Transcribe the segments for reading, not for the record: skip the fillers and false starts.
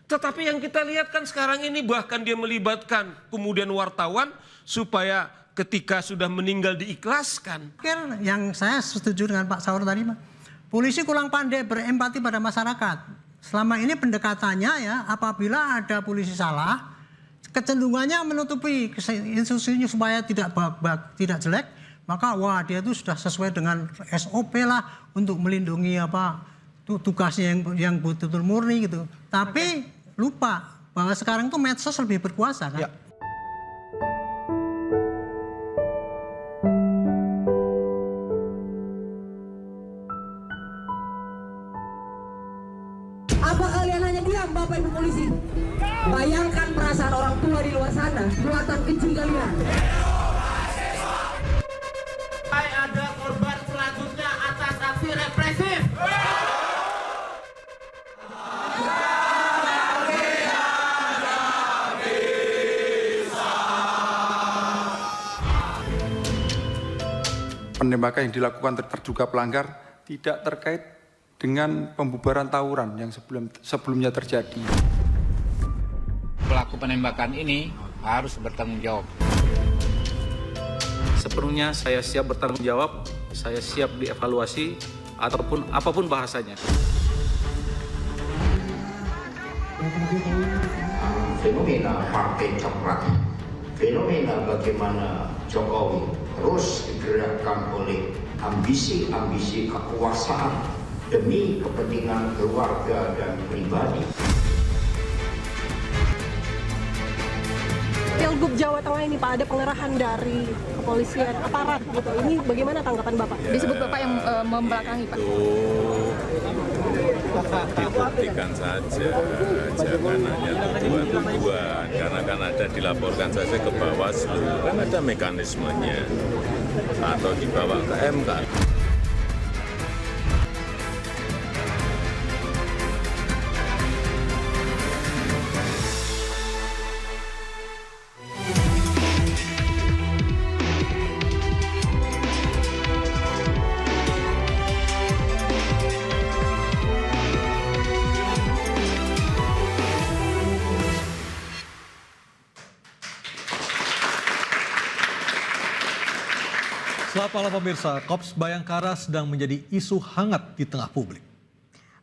Tetapi yang kita lihat kan sekarang ini bahkan dia melibatkan kemudian wartawan supaya ketika sudah meninggal diikhlaskan. Yang saya setuju dengan Pak Saur tadi, Pak. Polisi kurang pandai berempati pada masyarakat. Selama ini pendekatannya ya, apabila ada polisi salah, kecenderungannya menutupi institusinya supaya tidak jelek, maka wah dia itu sudah sesuai dengan SOP lah untuk melindungi tugasnya yang betul-betul murni gitu. Tapi lupa bahwa sekarang tuh medsos lebih berkuasa kan. Ya. Apa kalian hanya diam, Bapak Ibu polisi? Bayangkan perasaan orang tua di luar sana, buatan kecil kalian. Ada korban selanjutnya atas aksi represif. Penembakan yang dilakukan terduga pelanggar tidak terkait dengan pembubaran tawuran yang sebelumnya terjadi. Pelaku penembakan ini harus bertanggung jawab. Sepenuhnya saya siap bertanggung jawab, saya siap dievaluasi, ataupun apapun bahasanya. Fenomena partai coklat, fenomena bagaimana Jokowi terus digerakkan oleh ambisi-ambisi kekuasaan demi kepentingan keluarga dan pribadi. Pilgub Jawa Tengah ini Pak, ada pengerahan dari kepolisian, aparat gitu. Ini bagaimana tanggapan Bapak? Disebut Bapak yang membelakangi Pak. Dibuktikan saja, jangan hanya tuduhan-tuduhan, karena kan ada dilaporkan saja ke Bawaslu, kan ada mekanismenya, atau dibawa ke MK. Selamat malam pemirsa, Korps Bayangkara sedang menjadi isu hangat di tengah publik.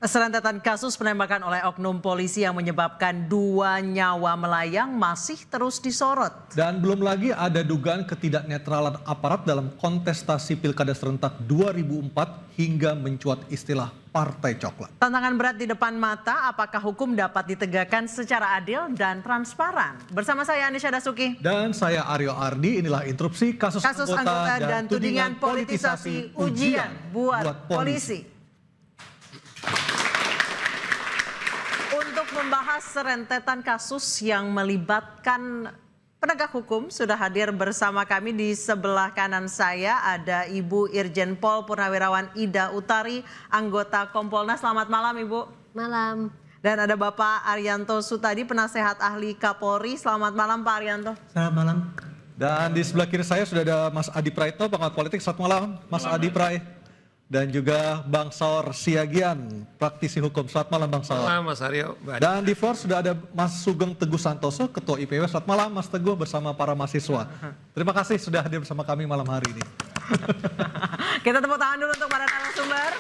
Serentetan kasus penembakan oleh oknum polisi yang menyebabkan 2 nyawa melayang masih terus disorot. Dan belum lagi ada dugaan ketidaknetralan aparat dalam kontestasi Pilkada serentak 2004 hingga mencuat istilah Partai Coklat. Tantangan berat di depan mata, apakah hukum dapat ditegakkan secara adil dan transparan? Bersama saya Anisha Dasuki. Dan saya Aryo Ardi, inilah interupsi kasus anggota dan tudingan politisasi ujian buat polisi. Untuk membahas serentetan kasus yang melibatkan penegak hukum, sudah hadir bersama kami. Di sebelah kanan saya ada Ibu Irjen Pol Purnawirawan Ida Utari, anggota Kompolnas. Selamat malam Ibu. Malam. Dan ada Bapak Arianto Sutadi, penasehat ahli Kapolri. Selamat malam Pak Arianto. Selamat malam. Dan di sebelah kiri saya sudah ada Mas Adi Praitno, pengamat politik. Selamat malam Mas Adi Prai. Dan juga Bang Saur Siagian, praktisi hukum. Selamat malam Bang Saur. Selamat malam Mas Aryo. Dan di floor sudah ada Mas Sugeng Teguh Santoso, Ketua IPW. Selamat malam Mas Teguh bersama para mahasiswa. Terima kasih sudah hadir bersama kami malam hari ini. Kita tepuk tangan dulu untuk para narasumber.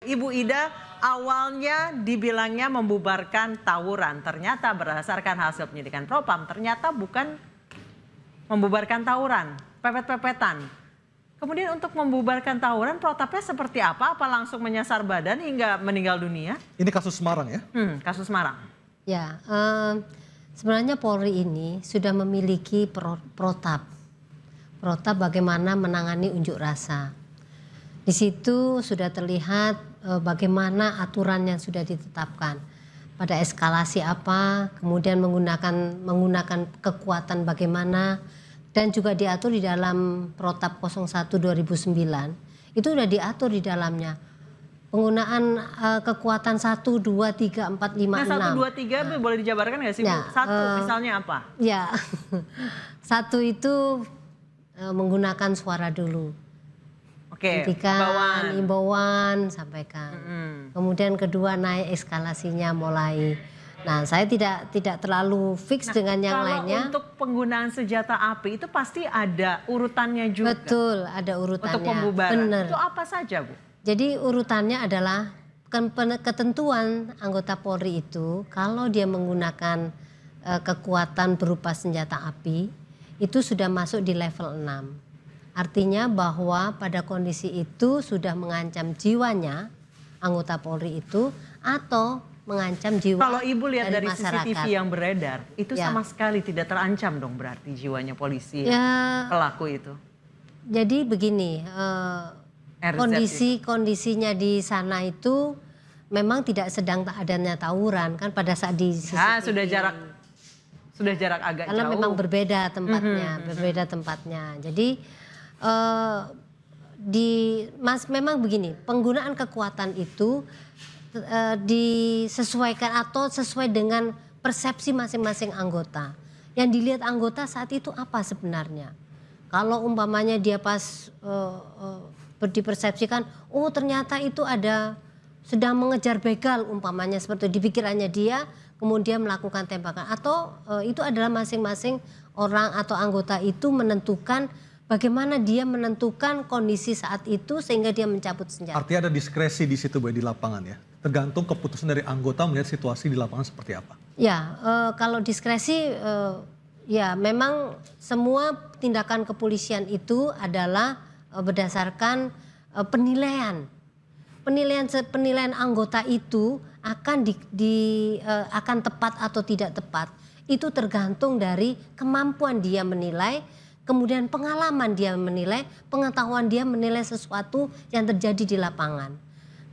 Ibu Ida, awalnya dibilangnya membubarkan tawuran. Ternyata berdasarkan hasil penyidikan Propam, ternyata bukan membubarkan tawuran, pepet-pepetan. Kemudian untuk membubarkan tawuran, protapnya seperti apa? Apa langsung menyasar badan hingga meninggal dunia? Ini kasus Semarang ya? Kasus Semarang. Ya, sebenarnya Polri ini sudah memiliki protap. Protap bagaimana menangani unjuk rasa. Di situ sudah terlihat bagaimana aturan yang sudah ditetapkan. Pada eskalasi apa, kemudian menggunakan kekuatan bagaimana, dan juga diatur di dalam Protap 01 2009. Itu sudah diatur di dalamnya. Penggunaan kekuatan 1, 2, 3, 4, 5, 6. Nah 1, 2, 3 boleh dijabarkan nggak sih Bu? Ya, 1 misalnya apa? Ya, 1 itu menggunakan suara dulu. Oke, hentikan, imbauan, sampaikan. Kemudian kedua naik eskalasinya mulai. Nah, saya tidak terlalu fix dengan yang lainnya. Kalau untuk penggunaan senjata api itu pasti ada urutannya juga. Betul, ada urutannya. Untuk pembubaran. Bener. Itu apa saja, Bu? Jadi urutannya adalah ketentuan anggota Polri itu kalau dia menggunakan kekuatan berupa senjata api itu sudah masuk di level 6. Artinya bahwa pada kondisi itu sudah mengancam jiwanya anggota Polri itu atau mengancam jiwa Kalau Ibu lihat dari masyarakat. CCTV yang beredar, itu sama sekali tidak terancam dong berarti jiwanya polisi pelaku itu. Jadi begini, kondisinya di sana itu memang tidak sedang adanya tawuran kan pada saat di CCTV. Sudah jarak agak karena jauh. memang berbeda tempatnya, Jadi memang begini, penggunaan kekuatan itu disesuaikan atau sesuai dengan persepsi masing-masing anggota. Yang dilihat anggota saat itu apa sebenarnya? Kalau umpamanya dia pas dipersepsikan, oh ternyata itu ada sedang mengejar begal umpamanya seperti di pikirannya dia, kemudian melakukan tembakan. Atau itu adalah masing-masing orang atau anggota itu menentukan bagaimana dia menentukan kondisi saat itu sehingga dia mencabut senjata. Artinya ada diskresi di situ Bu di lapangan ya? Tergantung keputusan dari anggota melihat situasi di lapangan seperti apa? Ya, kalau diskresi ya memang semua tindakan kepolisian itu adalah berdasarkan penilaian. Penilaian anggota itu akan tepat atau tidak tepat. Itu tergantung dari kemampuan dia menilai, kemudian pengalaman dia menilai, pengetahuan dia menilai sesuatu yang terjadi di lapangan.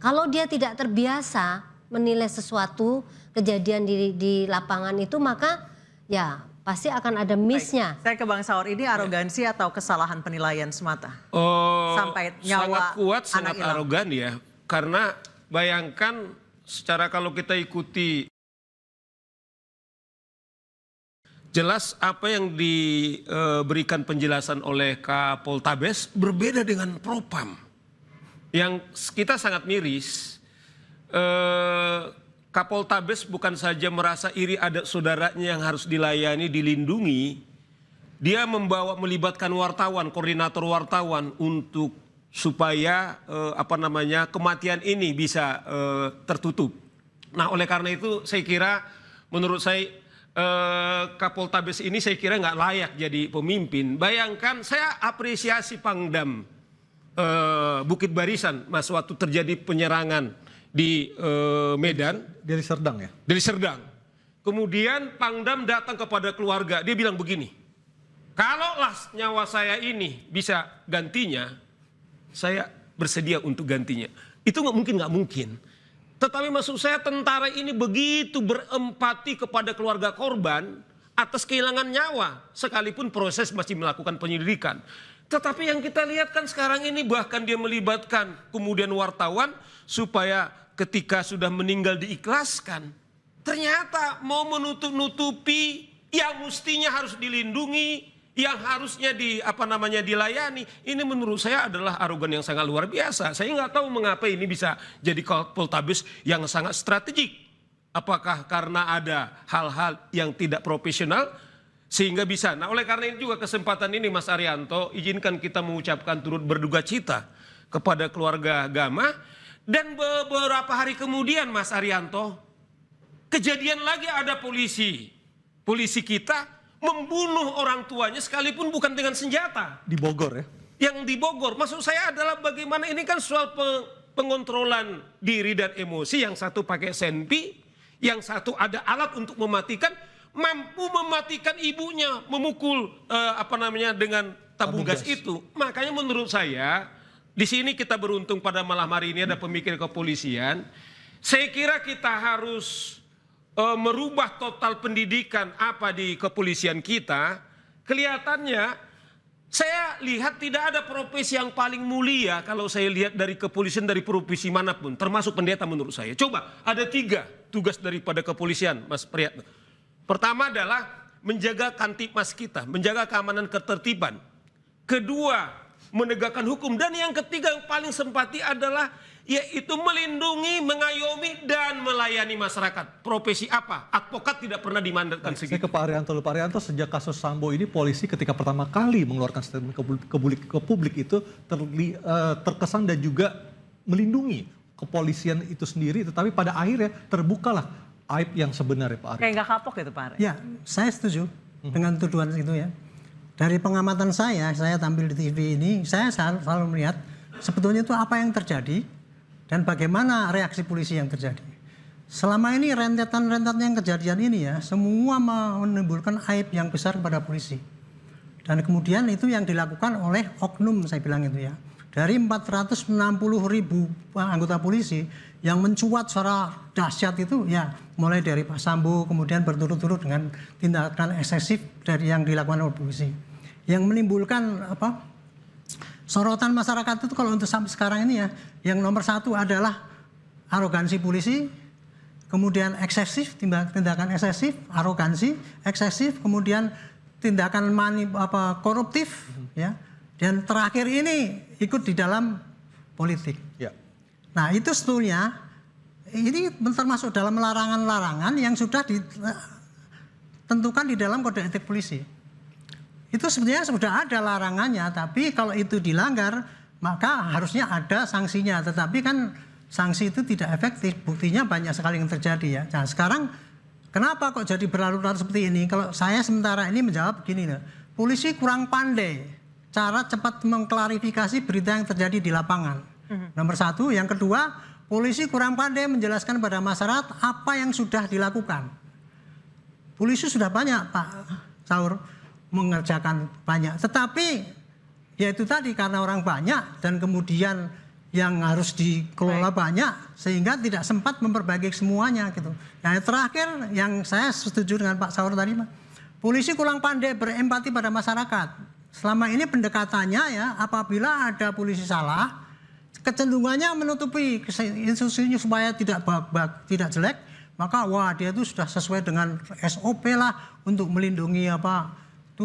Kalau dia tidak terbiasa menilai sesuatu kejadian di lapangan itu, maka ya pasti akan ada miss-nya. Saya ke Bang Saur, ini arogansi atau kesalahan penilaian semata? Sampai nyawa sangat kuat, sangat anak hilang. arogan ya. Karena bayangkan secara kalau kita ikuti jelas apa yang diberikan penjelasan oleh Kapoltabes berbeda dengan Propam. Yang kita sangat miris, Kapoltabes bukan saja merasa iri ada saudaranya yang harus dilayani, dilindungi, dia melibatkan wartawan, koordinator wartawan untuk supaya kematian ini bisa tertutup. Nah, oleh karena itu saya kira menurut saya Kapoltabes ini saya kira nggak layak jadi pemimpin. Bayangkan saya apresiasi Pangdam Bukit Barisan Mas waktu terjadi penyerangan di Medan. Deli Serdang ya? Deli Serdang. Kemudian Pangdam datang kepada keluarga, dia bilang begini, kalaulah nyawa saya ini bisa gantinya, saya bersedia untuk gantinya. Itu nggak mungkin. Tetapi maksud saya tentara ini begitu berempati kepada keluarga korban atas kehilangan nyawa, sekalipun proses masih melakukan penyelidikan. Tetapi yang kita lihat kan sekarang ini bahkan dia melibatkan kemudian wartawan supaya ketika sudah meninggal diikhlaskan. Ternyata mau menutup-nutupi yang mestinya harus dilindungi, yang harusnya dilayani. Ini menurut saya adalah arogan yang sangat luar biasa. Saya nggak tahu mengapa ini bisa jadi Kapoltabes yang sangat strategik. Apakah karena ada hal-hal yang tidak profesional sehingga bisa. Nah, oleh karena itu juga kesempatan ini Mas Arianto, izinkan kita mengucapkan turut berduka cita kepada keluarga Gama. Dan beberapa hari kemudian Mas Arianto, kejadian lagi ada polisi kita membunuh orang tuanya sekalipun bukan dengan senjata. Di Bogor ya? Yang di Bogor. Maksud saya adalah bagaimana ini kan soal pengontrolan diri dan emosi. Yang satu pakai senpi, yang satu ada alat untuk mematikan, mampu mematikan ibunya, memukul dengan tabung gas itu. Makanya menurut saya di sini kita beruntung pada malam hari ini ada pemikir kepolisian. Saya kira kita harus merubah total pendidikan di kepolisian kita. Kelihatannya saya lihat tidak ada profesi yang paling mulia kalau saya lihat dari kepolisian, dari profesi manapun, termasuk pendeta menurut saya. Coba ada 3 tugas daripada kepolisian, Mas Priyatno. Pertama adalah menjaga Kamtipmas kita, menjaga keamanan ketertiban. Kedua, menegakkan hukum. Dan yang ketiga yang paling sempati adalah yaitu melindungi, mengayomi, dan melayani masyarakat. Profesi apa? Advokat tidak pernah dimandatkan Saya segitu. ke Pak Arianto. Pak Arianto, sejak kasus Sambo ini polisi ketika pertama kali mengeluarkan statement ke publik itu terkesan dan juga melindungi kepolisian itu sendiri, tetapi pada akhirnya terbukalah aib yang sebenarnya, Pak Ari. Kayak nggak kapok gitu, Pak Ari. Ya, saya setuju dengan tuduhan itu ya. Dari pengamatan saya tampil di TV ini, saya selalu melihat sebetulnya itu apa yang terjadi dan bagaimana reaksi polisi yang terjadi. Selama ini rentetan yang kejadian ini ya, semua menimbulkan aib yang besar kepada polisi. Dan kemudian itu yang dilakukan oleh oknum, saya bilang itu ya. Dari 460.000 anggota polisi yang mencuat secara dahsyat itu ya, mulai dari Pak Sambo kemudian berturut-turut dengan tindakan eksesif dari yang dilakukan oleh polisi. Yang menimbulkan sorotan masyarakat itu kalau untuk sampai sekarang ini ya, yang nomor satu adalah arogansi polisi, kemudian eksesif, tindakan eksesif, arogansi, eksesif, kemudian tindakan koruptif, ya, dan terakhir ini ikut di dalam politik. Ya. Nah itu sebetulnya ini termasuk dalam larangan-larangan yang sudah ditentukan di dalam kode etik polisi. Itu sebenarnya sudah ada larangannya, tapi kalau itu dilanggar maka harusnya ada sanksinya. Tetapi kan sanksi itu tidak efektif, buktinya banyak sekali yang terjadi ya. Nah sekarang kenapa kok jadi berlarut-larut seperti ini? Kalau saya sementara ini menjawab begini, polisi kurang pandai cara cepat mengklarifikasi berita yang terjadi di lapangan. Nomor satu, yang kedua, polisi kurang pandai menjelaskan pada masyarakat apa yang sudah dilakukan. Polisi sudah banyak, Pak Saur, mengerjakan banyak. Tetapi ya itu tadi karena orang banyak dan kemudian yang harus dikelola banyak sehingga tidak sempat memperbaiki semuanya gitu. Yang terakhir yang saya setuju dengan Pak Saur tadi, polisi kurang pandai berempati pada masyarakat. Selama ini pendekatannya ya apabila ada polisi salah, kecenderungannya menutupi institusinya supaya tidak jelek, maka wah dia itu sudah sesuai dengan SOP lah untuk melindungi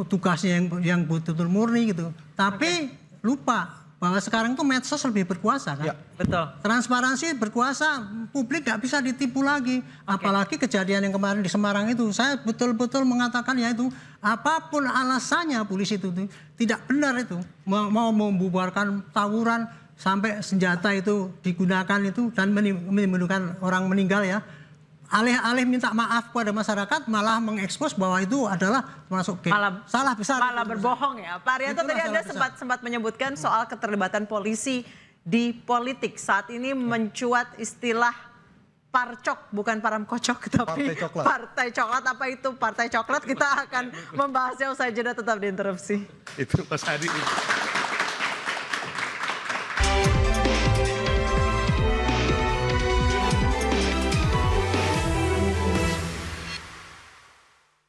tugasnya yang betul-betul murni gitu. Tapi lupa bahwa sekarang tuh medsos lebih berkuasa kan. Ya, betul. Transparansi berkuasa, publik nggak bisa ditipu lagi. Apalagi kejadian yang kemarin di Semarang itu, saya betul-betul mengatakan ya itu apapun alasannya polisi itu tidak benar itu mau membubarkan tawuran sampai senjata itu digunakan itu dan menimbulkan orang meninggal ya. Alih-alih minta maaf kepada masyarakat malah mengekspos bahwa itu adalah termasuk salah besar. Malah berbohong ya. Pak Arianto, tadi Anda sempat menyebutkan soal keterlibatan polisi di politik. Saat ini mencuat istilah parcok, bukan param kocok, tapi partai coklat. Apa itu partai coklat? Kita akan membahasnya usai jeda, tetap di Interupsi. Itu Mas Adi.